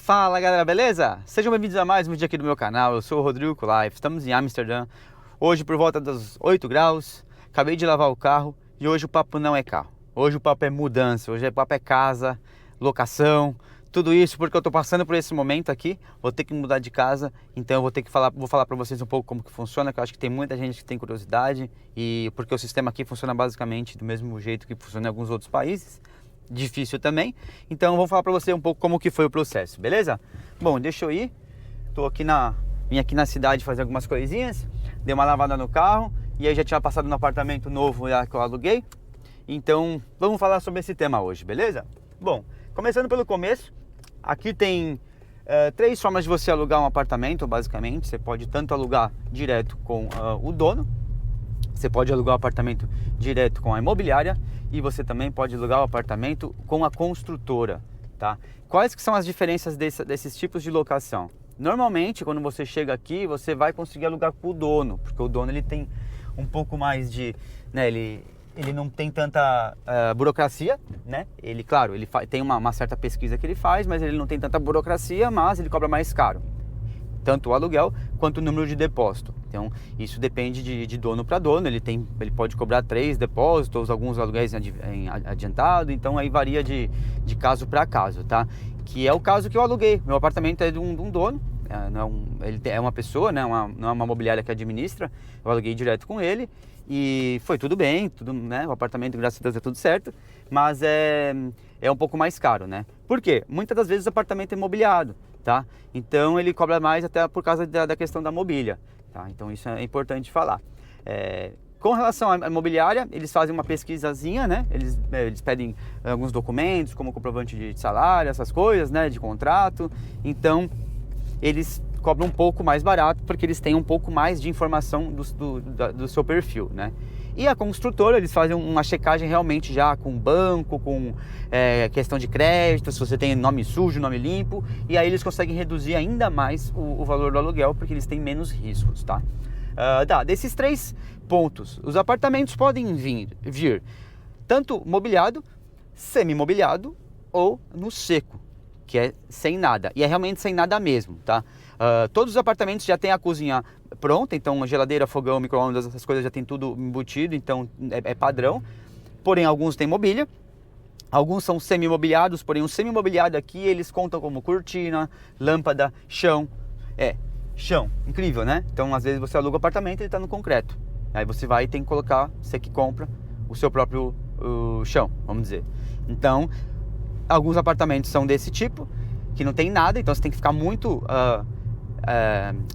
Fala galera, beleza? Sejam bem-vindos a mais um vídeo aqui do meu canal. Eu sou o Rodrigo Life, estamos em Amsterdã. Hoje por volta dos 8 graus. Acabei de lavar o carro e hoje o papo não é carro. Hoje o papo é mudança, hoje o papo é casa, locação, tudo isso porque eu tô passando por esse momento aqui. Vou ter que mudar de casa, então eu vou falar para vocês um pouco como que funciona, que eu acho que tem muita gente que tem curiosidade e porque o sistema aqui funciona basicamente do mesmo jeito que funciona em alguns outros países. Difícil também, então vou falar para você um pouco como que foi o processo, beleza? Bom, deixa eu ir, vim aqui na cidade fazer algumas coisinhas, dei uma lavada no carro e aí já tinha passado no apartamento novo que eu aluguei, então vamos falar sobre esse tema hoje, beleza? Bom, começando pelo começo, aqui tem três formas de você alugar um apartamento, basicamente. Você pode tanto alugar direto com o dono, você pode alugar o apartamento direto com a imobiliária e você também pode alugar o apartamento com a construtora, tá? Quais que são as diferenças desses tipos de locação? Normalmente, quando você chega aqui, você vai conseguir alugar com o dono, porque o dono ele tem um pouco mais de, né, ele não tem tanta burocracia, né? Ele, claro, ele tem uma certa pesquisa que ele faz, mas ele não tem tanta burocracia, mas ele cobra mais caro. Tanto o aluguel quanto o número de depósito. Então isso depende de dono para dono. Ele pode cobrar 3 depósitos, alguns aluguéis em adiantado. Então aí varia de caso para caso, tá? Que é o caso que eu aluguei. Meu apartamento é de um dono, ele é uma pessoa, né? Não é uma imobiliária que administra. Eu aluguei direto com ele e foi tudo bem, né? O apartamento, graças a Deus, é tudo certo, mas é um pouco mais caro, né? Por quê? Muitas das vezes o apartamento é imobiliado, tá? Então ele cobra mais até por causa da questão da mobília, tá? Então isso é importante falar. Com relação à imobiliária, eles fazem uma pesquisazinha, né? Eles pedem alguns documentos, como comprovante de salário, essas coisas, né? De contrato. Então eles cobram um pouco mais barato porque eles têm um pouco mais de informação do seu perfil, né? E a construtora, eles fazem uma checagem realmente já com banco, com questão de crédito, se você tem nome sujo, nome limpo, e aí eles conseguem reduzir ainda mais o valor do aluguel porque eles têm menos riscos, tá? Desses 3 pontos, os apartamentos podem vir tanto mobiliado, semi-mobiliado ou no seco, que é sem nada, e é realmente sem nada mesmo, tá? Todos os apartamentos já tem a cozinha pronta, então geladeira, fogão, micro-ondas, essas coisas já tem tudo embutido, então é padrão. Porém, alguns têm mobília, alguns são semi-mobiliados, porém o semi-mobiliado aqui eles contam como cortina, lâmpada, chão. Chão, incrível, né? Então às vezes você aluga o apartamento e ele está no concreto. Aí você vai e tem que colocar, você que compra, o seu próprio chão, vamos dizer. Então, alguns apartamentos são desse tipo, que não tem nada, então você tem que ficar muito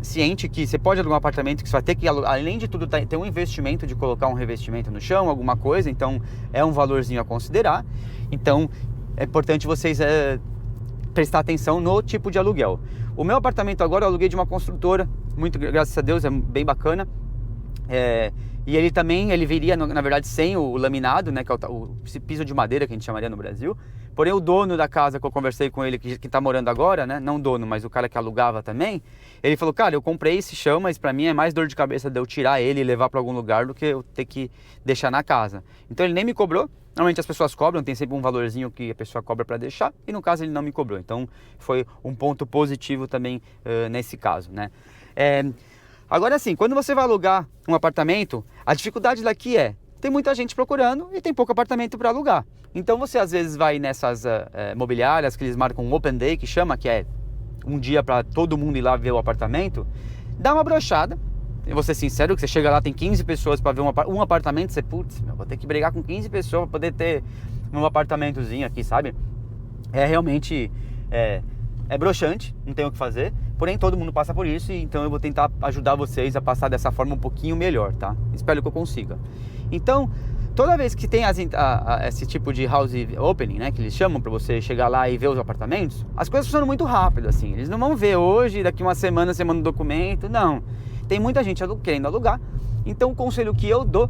ciente que você pode alugar um apartamento que você vai ter que, além de tudo, ter um investimento de colocar um revestimento no chão, alguma coisa, então é um valorzinho a considerar. Então é importante vocês prestar atenção no tipo de aluguel. O meu apartamento agora eu aluguei de uma construtora, muito graças a Deus, é bem bacana. E ele também, ele viria na verdade sem o laminado, né, que é o piso de madeira que a gente chamaria no Brasil. Porém o dono da casa que eu conversei com ele, que tá morando agora, né, não dono, mas o cara que alugava também, ele falou, cara, eu comprei esse chão, mas pra mim é mais dor de cabeça de eu tirar ele e levar pra algum lugar do que eu ter que deixar na casa. Então ele nem me cobrou. Normalmente as pessoas cobram, tem sempre um valorzinho que a pessoa cobra para deixar, e no caso ele não me cobrou. Então foi um ponto positivo também nesse caso, né? Agora sim, quando você vai alugar um apartamento, a dificuldade daqui tem muita gente procurando e tem pouco apartamento para alugar. Então você às vezes vai nessas mobiliárias que eles marcam um open day, que chama, que é um dia para todo mundo ir lá ver o apartamento, dá uma brochada. Eu vou ser sincero, que você chega lá, tem 15 pessoas para ver um apartamento, você, putz, vou ter que brigar com 15 pessoas para poder ter um apartamentozinho aqui, sabe? Realmente broxante, não tem o que fazer, porém todo mundo passa por isso, então eu vou tentar ajudar vocês a passar dessa forma um pouquinho melhor, tá? Espero que eu consiga. Então, toda vez que tem esse tipo de house opening, né, que eles chamam para você chegar lá e ver os apartamentos, as coisas funcionam muito rápido, assim. Eles não vão ver hoje, daqui uma semana você manda um documento, não. Tem muita gente querendo alugar, então o conselho que eu dou,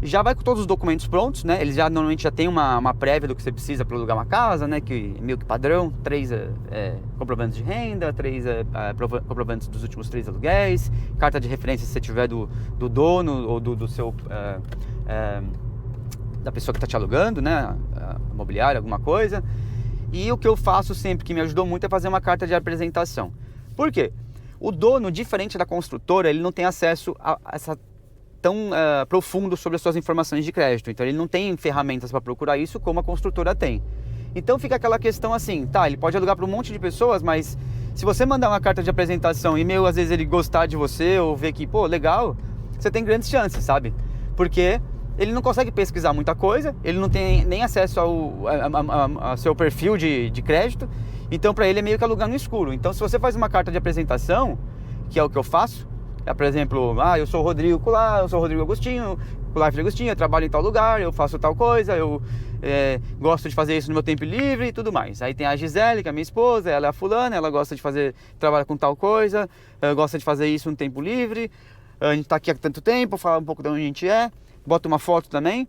já vai com todos os documentos prontos, né? Eles normalmente já tem uma prévia do que você precisa para alugar uma casa, né? Que é meio que padrão, 3 comprovantes de renda, 3 comprovantes dos últimos 3 aluguéis, carta de referência se você tiver do dono ou do seu da pessoa que está te alugando, né? Imobiliária, alguma coisa. E o que eu faço sempre, que me ajudou muito, é fazer uma carta de apresentação. Por quê? O dono, diferente da construtora, ele não tem acesso a essa tão profundo sobre as suas informações de crédito. Então ele não tem ferramentas para procurar isso como a construtora tem. Então fica aquela questão assim, tá, ele pode alugar para um monte de pessoas, mas se você mandar uma carta de apresentação e às vezes ele gostar de você ou ver que, pô, legal, você tem grandes chances, sabe? Porque ele não consegue pesquisar muita coisa, ele não tem nem acesso ao seu perfil de crédito, então para ele é meio que alugar no escuro. Então se você faz uma carta de apresentação, que é o que eu faço, por exemplo, eu sou o Rodrigo Kular, eu sou o Rodrigo Agostinho, Kular Filho Agostinho, eu trabalho em tal lugar, eu faço tal coisa, eu gosto de fazer isso no meu tempo livre e tudo mais. Aí tem a Gisele, que é minha esposa, ela é a fulana, ela gosta de trabalha com tal coisa, gosta de fazer isso no tempo livre, a gente tá aqui há tanto tempo, fala um pouco de onde a gente é, bota uma foto também,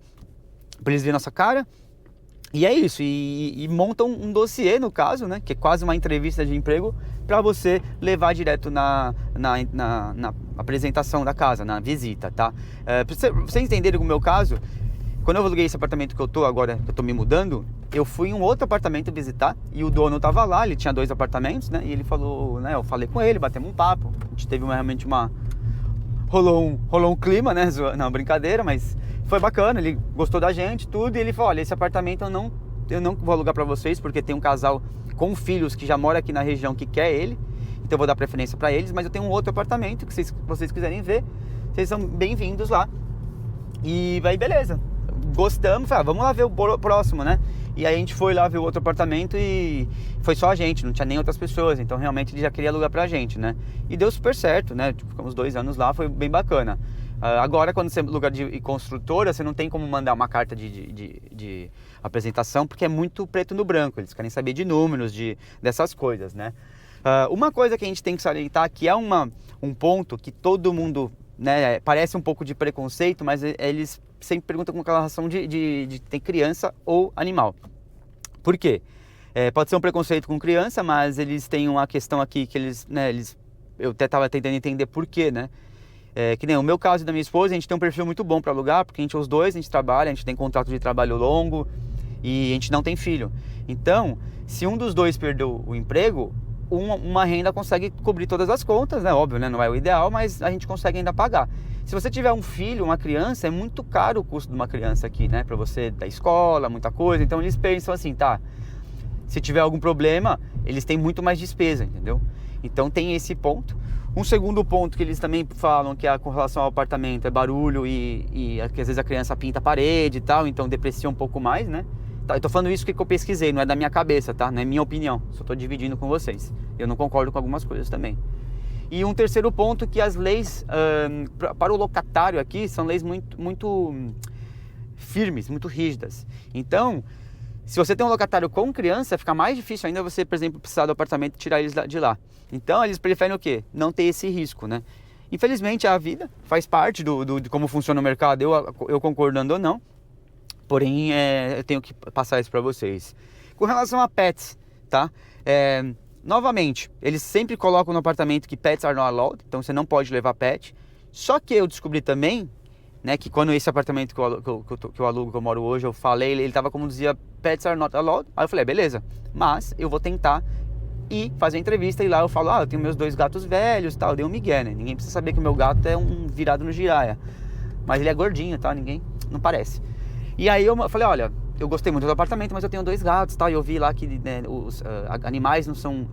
para eles verem nossa cara. E é isso, e montam um dossiê, no caso, né, que é quase uma entrevista de emprego, para você levar direto na apresentação da casa, na visita, tá? Pra vocês entenderem o meu caso, quando eu aluguei esse apartamento que eu tô agora, que eu tô me mudando, eu fui em um outro apartamento visitar, e o dono tava lá, ele tinha 2 apartamentos, né, e ele falou, né, eu falei com ele, batemos um papo, a gente teve realmente rolou um clima, né, não, brincadeira, mas foi bacana, ele gostou da gente, tudo, e ele falou, olha, esse apartamento eu não vou alugar para vocês, porque tem um casal com filhos que já mora aqui na região que quer ele, então eu vou dar preferência para eles, mas eu tenho um outro apartamento que se vocês quiserem ver, vocês são bem-vindos lá. E aí beleza, gostamos, falei, vamos lá ver o próximo, né? E aí a gente foi lá ver o outro apartamento e foi só a gente, não tinha nem outras pessoas, então realmente ele já queria alugar pra gente, né? E deu super certo, né? Ficamos 2 anos lá, foi bem bacana. Agora, quando você aluga de construtora, você não tem como mandar uma carta de apresentação, porque é muito preto no branco, eles querem saber de números, dessas coisas, né? Uma coisa que a gente tem que salientar, que é um ponto que todo mundo, né, parece um pouco de preconceito, mas eles sempre perguntam com aquela relação de ter criança ou animal. Por quê? Pode ser um preconceito com criança, mas eles têm uma questão aqui que eu até estava tentando entender por quê, né? Que nem o meu caso e da minha esposa, a gente tem um perfil muito bom para alugar, porque os dois, a gente trabalha, a gente tem contrato de trabalho longo e a gente não tem filho. Então, se um dos dois perdeu o emprego, uma renda consegue cobrir todas as contas, né? Óbvio, né? Não é o ideal, mas a gente consegue ainda pagar. Se você tiver um filho, uma criança, é muito caro o custo de uma criança aqui, né? Para você da escola, muita coisa. Então eles pensam assim, tá? Se tiver algum problema, eles têm muito mais despesa, entendeu? Então tem esse ponto. Um segundo ponto que eles também falam que com relação ao apartamento é barulho e que às vezes a criança pinta a parede e tal, então deprecia um pouco mais, né? Tá, eu tô falando isso que eu pesquisei, não é da minha cabeça, tá? Não é minha opinião, só tô dividindo com vocês. Eu não concordo com algumas coisas também. E um terceiro ponto que as leis para o locatário aqui são leis muito firmes, muito rígidas. Então, se você tem um locatário com criança, fica mais difícil ainda você, por exemplo, precisar do apartamento e tirar eles de lá. Então, eles preferem o quê? Não ter esse risco, né? Infelizmente, a vida faz parte de como funciona o mercado, eu concordando ou não. Porém, eu tenho que passar isso para vocês. Com relação a pets, tá? Novamente, eles sempre colocam no apartamento que pets are not allowed, então você não pode levar pet. Só que eu descobri também, né, que quando esse apartamento que eu alugo, que eu moro hoje, eu falei, ele tava como dizia, pets are not allowed. Aí eu falei, beleza, mas eu vou tentar ir fazer a entrevista e lá eu falo, eu tenho meus 2 gatos velhos, tal, eu dei um migué, né? Ninguém precisa saber que o meu gato é um virado no giraia. Mas ele é gordinho, tá? Ninguém, não parece. E aí eu falei, olha, eu gostei muito do apartamento, mas eu tenho 2 gatos, tá? E eu vi lá que os animais não são,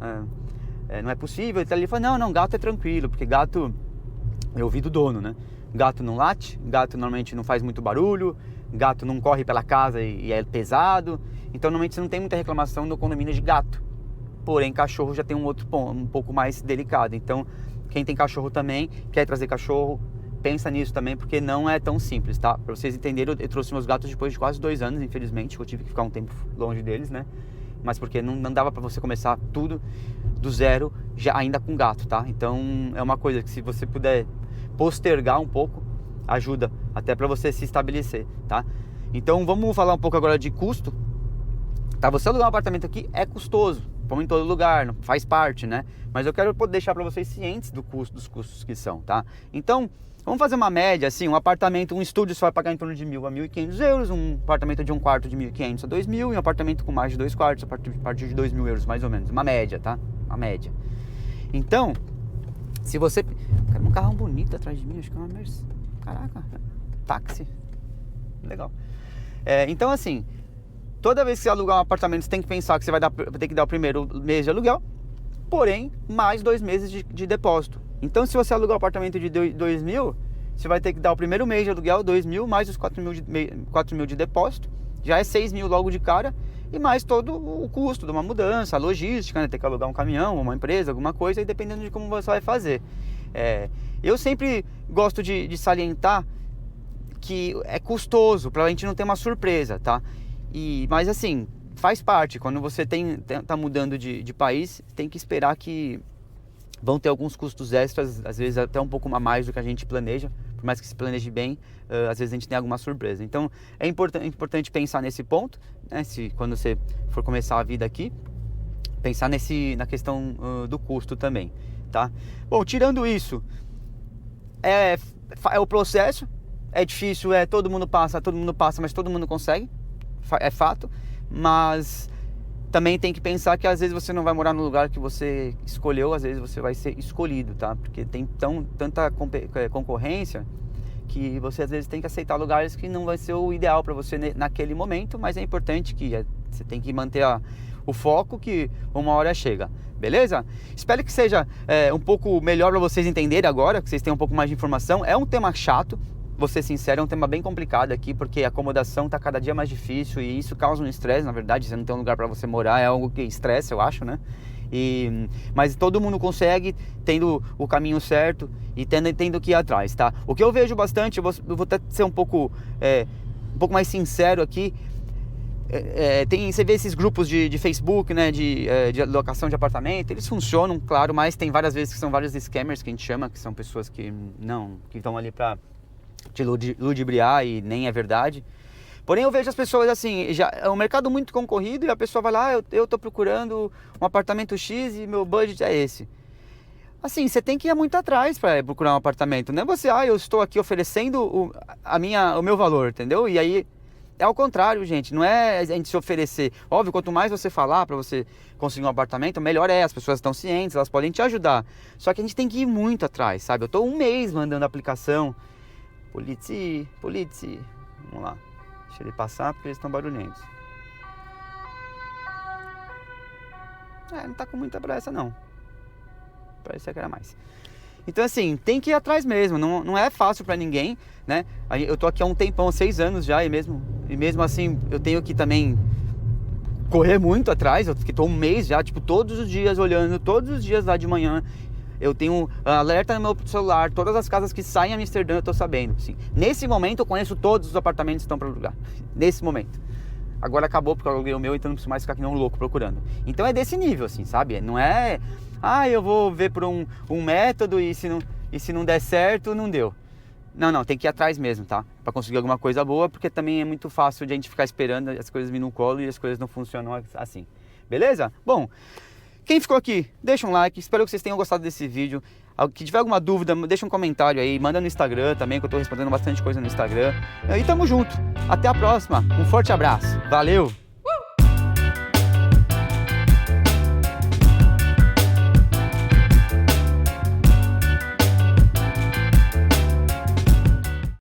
não é possível. Então ele falou, não, gato é tranquilo, porque gato, eu ouvi do dono, né? Gato não late, gato normalmente não faz muito barulho, gato não corre pela casa e é pesado. Então normalmente você não tem muita reclamação no condomínio de gato. Porém, cachorro já tem um outro ponto, um pouco mais delicado. Então, quem tem cachorro também, quer trazer cachorro, pensa nisso também, porque não é tão simples, tá? Pra vocês entenderem, eu trouxe meus gatos depois de quase 2 anos, infelizmente. Eu tive que ficar um tempo longe deles, né? Mas porque não dava pra você começar tudo do zero, já ainda com gato, tá? Então, é uma coisa que se você puder postergar um pouco, ajuda até pra você se estabelecer, tá? Então, vamos falar um pouco agora de custo. Tá? Você alugar um apartamento aqui é custoso. como em todo lugar, não faz parte, né? Mas eu quero deixar para vocês cientes dos custos que são, tá? Então, vamos fazer uma média, assim, um apartamento, um estúdio você vai pagar em torno de 1.000 a 1.500 euros, um apartamento de um quarto de 1.500 a 2.000 e um apartamento com mais de 2 quartos a partir de 2.000 euros, mais ou menos, uma média, tá? Uma média. Então, se você... Cara, um carro bonito atrás de mim, acho que é uma Mercedes. Caraca, táxi. Legal. Então, assim, toda vez que você alugar um apartamento, você tem que pensar que você vai ter que dar o primeiro mês de aluguel, porém, mais 2 meses de depósito. Então, se você alugar um apartamento de 2.000, você vai ter que dar o primeiro mês de aluguel, 2.000, mais os 4.000 de depósito, já é 6.000 logo de cara, e mais todo o custo de uma mudança, a logística, né? Ter que alugar um caminhão, uma empresa, alguma coisa, e dependendo de como você vai fazer. Eu sempre gosto de salientar que é custoso, pra gente não ter uma surpresa, tá? Mas assim, faz parte, quando você tá mudando de país, tem que esperar que vão ter alguns custos extras, às vezes até um pouco a mais do que a gente planeja, por mais que se planeje bem, às vezes a gente tem alguma surpresa. Então é importante pensar nesse ponto, né? Quando você for começar a vida aqui, pensar na questão do custo também, tá? Bom, tirando isso, é o processo, é difícil, todo mundo passa, mas todo mundo consegue, é fato, mas também tem que pensar que às vezes você não vai morar no lugar que você escolheu, às vezes você vai ser escolhido, tá? Porque tem tanta concorrência que você às vezes tem que aceitar lugares que não vai ser o ideal para você naquele momento, mas é importante que você tem que manter o foco que uma hora chega, beleza? Espero que seja um pouco melhor para vocês entenderem agora, que vocês tenham um pouco mais de informação. É um tema chato, vou ser sincero, é um tema bem complicado aqui, porque a acomodação está cada dia mais difícil e isso causa um estresse, na verdade, você não tem um lugar para você morar, é algo que estressa, eu acho, né? Mas todo mundo consegue, tendo o caminho certo e tendo que ir atrás, tá? O que eu vejo bastante, eu vou até ser um pouco mais sincero aqui, você vê esses grupos de Facebook, né, de locação de apartamento, eles funcionam, claro, mas tem várias vezes que são vários scammers, que a gente chama, que são pessoas que estão ali para te ludibriar e nem é verdade. Porém, eu vejo as pessoas assim, já é um mercado muito concorrido e a pessoa vai lá, eu tô procurando um apartamento X e meu budget é esse. Assim, você tem que ir muito atrás para procurar um apartamento, não é você, eu estou aqui oferecendo o meu valor, entendeu? E aí, é ao contrário, gente, não é a gente se oferecer. Óbvio, quanto mais você falar para você conseguir um apartamento, melhor as pessoas estão cientes, elas podem te ajudar. Só que a gente tem que ir muito atrás, sabe? Eu tô 1 mês mandando aplicação. Polizzi, vamos lá. Deixa ele passar porque eles estão barulhentos. Não tá com muita pressa não. Parecia que era mais. Então assim, tem que ir atrás mesmo, não é fácil pra ninguém, né? Eu tô aqui há um tempão, 6 anos já, e mesmo assim eu tenho que também correr muito atrás. Eu tô 1 mês já, tipo, todos os dias olhando, todos os dias lá de manhã. Eu tenho alerta no meu celular, todas as casas que saem em Amsterdã eu tô sabendo, assim. Nesse momento eu conheço todos os apartamentos que estão para alugar, nesse momento. Agora acabou porque eu aluguei o meu, então não preciso mais ficar que nem um louco procurando. Então é desse nível, assim, sabe? Não é, eu vou ver por um método e se não der certo, não deu. Não, tem que ir atrás mesmo, tá? Para conseguir alguma coisa boa, porque também é muito fácil de a gente ficar esperando as coisas virem no colo e as coisas não funcionam assim. Beleza? Bom, quem ficou aqui, deixa um like, espero que vocês tenham gostado desse vídeo. Que tiver alguma dúvida, deixa um comentário aí, manda no Instagram também, que eu tô respondendo bastante coisa no Instagram. E tamo junto, até a próxima, um forte abraço, valeu!